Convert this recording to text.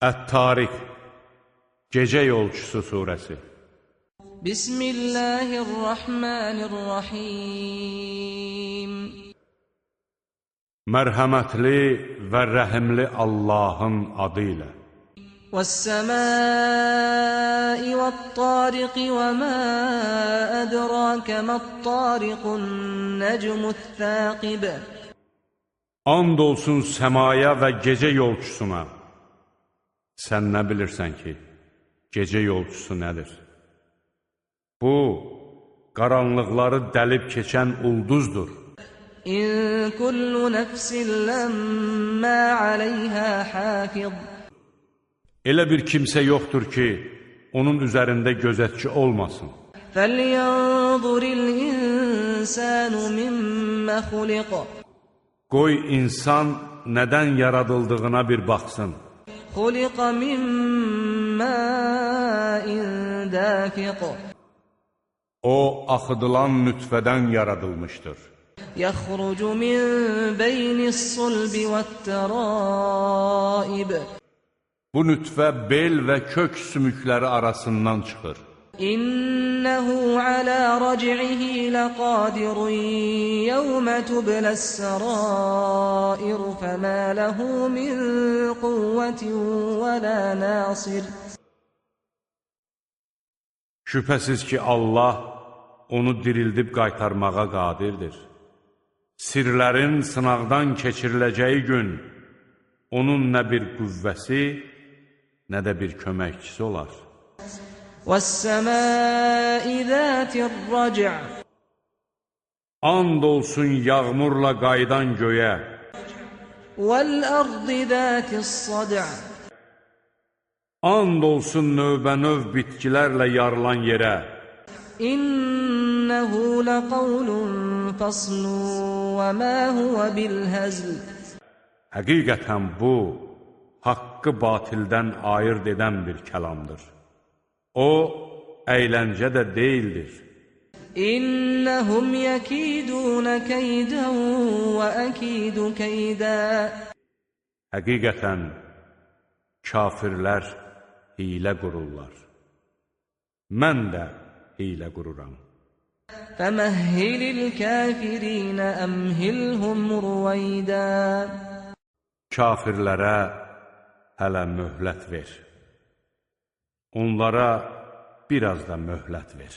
Ət-Tariq, Gecə Yolçusu surəsi. Bismillahirrahmanirrahim. Mərhəmətli və rəhimli Allahın adı ilə. وَالسَّمَاءِ وَالطَّارِقِ وَمَا أَدْرَاكَ مَا الطَّارِقُ النَّجْمُ الثَّاقِبُ. And olsun səmaya və gecə yolçusuna. Sən nə bilirsən ki, gecə yolçusu nədir? Bu, qaranlıqları dəlib keçən ulduzdur. İn kullu nefsin lemma aleyha hafiz. Elə bir kimsə yoxdur ki, onun üzərində gözətçi olmasın. فَلْيَنْظُرِ الْإِنْسَانُ مِمَّ خُلِقَ. Qoy insan nədən yaradıldığına bir baxsın. خُلِقَ مِنْ مَاءٍ دَافِقٍ. O, axıdılan nütfədən yaradılmışdır. يَخْرُجُ مِنْ بَيْنِ الصُّلْبِ وَالتَّرَائِبِ. Bu nütfə bel və kök sümükləri arasından çıxır. İnnehu ala rac'ihi laqadirun yawma tublas sarair fama lahu min quwwatin ve la nasir. Şübhəsiz ki, Allah onu dirildib qaytarmağa qadirdir. Sirlərin sınaqdan keçiriləcəyi gün onun nə bir qüvvəsi, nə də bir köməkçisi olar. وَالسَّمَاءِ ذَاتِ الرَّجْعِ. And olsun yağmurla qaydan göyə. وَالْأَرْضِ ذَاتِ الصَّدْعِ. And olsun növbənöv bitkilərlə yarılan yerə. İnnehu laqawlun faslun ve ma huwa bilhazl. Həqiqətən bu, haqqı batildən ayırt edən bir kəlamdır. O, əyləncə də deyildir. İnnəhum yəkidunə keydən və əkidu keydə. Həqiqətən, kafirlər hilə qururlar. Mən də hilə qururam. Fəməhhilil kafirinə əmhilhum ruvaydə. Kafirlərə hələ möhlət ver. Onlara biraz da möhlət ver.